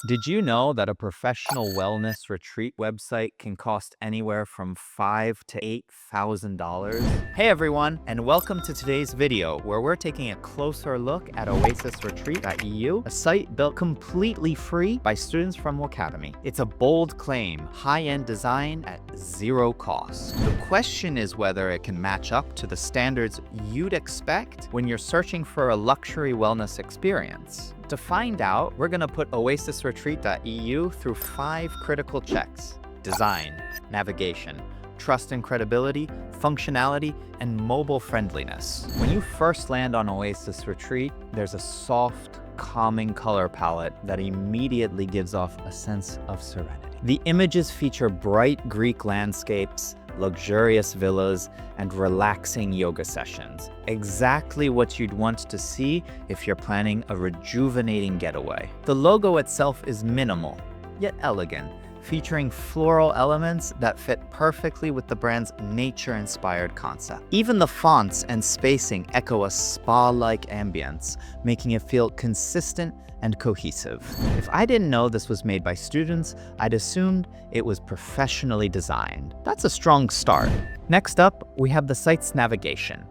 Did you know that a professional wellness retreat website can cost anywhere from $5,000 to $8,000? Hey everyone, and welcome to today's video where we're taking a closer look at OasisRetreat.eu, a site built completely free by students from WAcademy. It's a bold claim, high-end design at zero cost. The question is whether it can match up to the standards you'd expect when you're searching for a luxury wellness experience. To find out, we're going to put OasisRetreat.eu through 5 critical checks: design, navigation, trust and credibility, functionality, and mobile friendliness. When you first land on Oasis Retreat, there's a soft, calming color palette that immediately gives off a sense of serenity. The images feature bright Greek landscapes, luxurious villas, and relaxing yoga sessions. Exactly what you'd want to see if you're planning a rejuvenating getaway. The logo itself is minimal, yet elegant, featuring floral elements that fit perfectly with the brand's nature-inspired concept. Even the fonts and spacing echo a spa-like ambience, making it feel consistent and cohesive. If I didn't know this was made by students, I'd assumed it was professionally designed. That's a strong start. Next up, we have the site's navigation.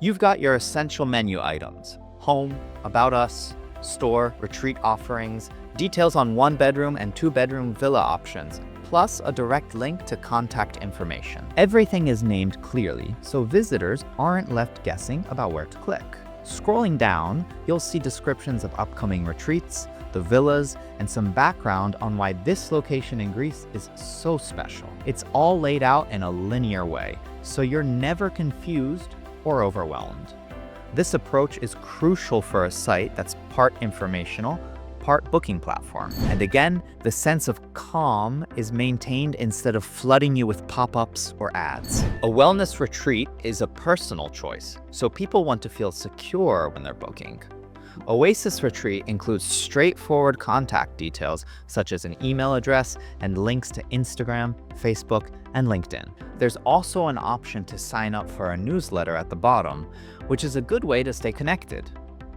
You've got your essential menu items: home, about us, store, retreat offerings, details on 1-bedroom and 2-bedroom villa options, plus a direct link to contact information. Everything is named clearly, so visitors aren't left guessing about where to click. Scrolling down, you'll see descriptions of upcoming retreats, the villas, and some background on why this location in Greece is so special. It's all laid out in a linear way, so you're never confused or overwhelmed. This approach is crucial for a site that's part informational, part booking platform. And again, the sense of calm is maintained instead of flooding you with pop-ups or ads. A wellness retreat is a personal choice, so people want to feel secure when they're booking. Oasis Retreat includes straightforward contact details such as an email address and links to Instagram, Facebook, and LinkedIn. There's also an option to sign up for a newsletter at the bottom, which is a good way to stay connected.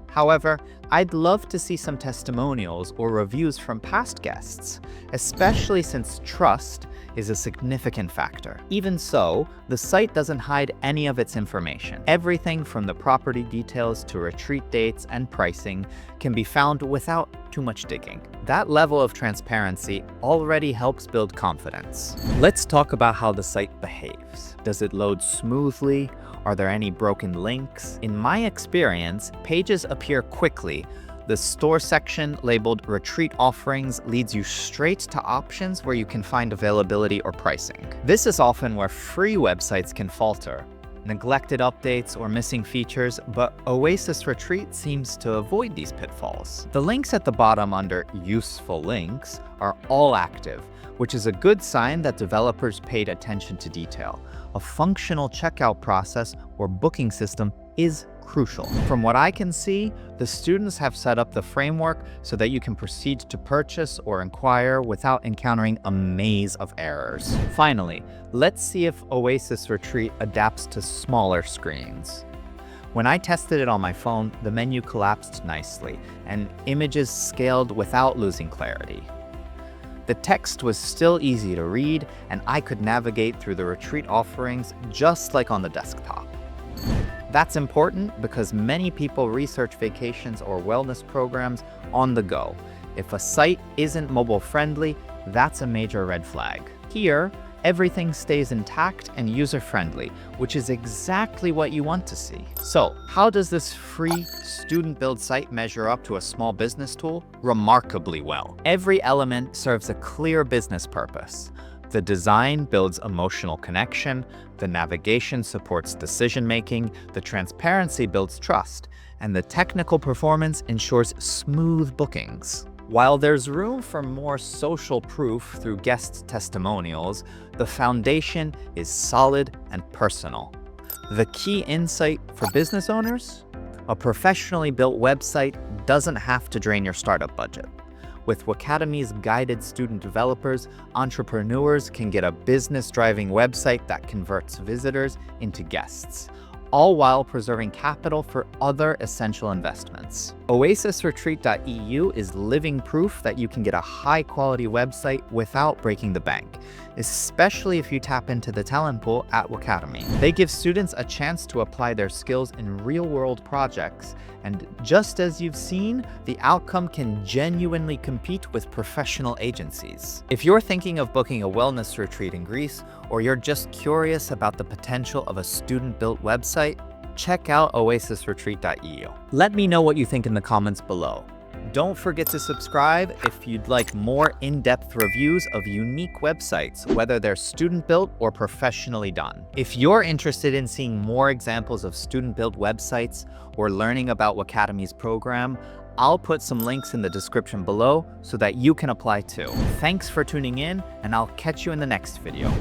However, I'd love to see some testimonials or reviews from past guests, especially since trust is a significant factor. Even so, the site doesn't hide any of its information. Everything from the property details to retreat dates and pricing can be found without too much digging. That level of transparency already helps build confidence. Let's talk about how the site behaves. Does it load smoothly? Are there any broken links? In my experience, pages appear quickly. The store section labeled Retreat Offerings leads you straight to options where you can find availability or pricing. This is often where free websites can falter, neglected updates or missing features, but Oasis Retreat seems to avoid these pitfalls. The links at the bottom under Useful Links are all active, which is a good sign that developers paid attention to detail. A functional checkout process or booking system is crucial. From what I can see, the students have set up the framework so that you can proceed to purchase or inquire without encountering a maze of errors. Finally, let's see if Oasis Retreat adapts to smaller screens. When I tested it on my phone, the menu collapsed nicely and images scaled without losing clarity. The text was still easy to read, and I could navigate through the retreat offerings just like on the desktop. That's important because many people research vacations or wellness programs on the go. If a site isn't mobile friendly, that's a major red flag. Here, everything stays intact and user-friendly, which is exactly what you want to see. So, how does this free student-built site measure up to a small business tool? Remarkably well. Every element serves a clear business purpose. The design builds emotional connection, the navigation supports decision-making, the transparency builds trust, and the technical performance ensures smooth bookings. While there's room for more social proof through guest testimonials, the foundation is solid and personal. The key insight for business owners? A professionally built website doesn't have to drain your startup budget. With WAcademy's guided student developers, entrepreneurs can get a business-driving website that converts visitors into guests, all while preserving capital for other essential investments. OasisRetreat.eu is living proof that you can get a high-quality website without breaking the bank, especially if you tap into the talent pool at WAcademy. They give students a chance to apply their skills in real-world projects, and just as you've seen, the outcome can genuinely compete with professional agencies. If you're thinking of booking a wellness retreat in Greece, or you're just curious about the potential of a student-built website, check out OasisRetreat.eu. Let me know what you think in the comments below. Don't forget to subscribe if you'd like more in-depth reviews of unique websites, whether they're student-built or professionally done. If you're interested in seeing more examples of student-built websites or learning about WAcademy's program, I'll put some links in the description below so that you can apply too. Thanks for tuning in, and I'll catch you in the next video.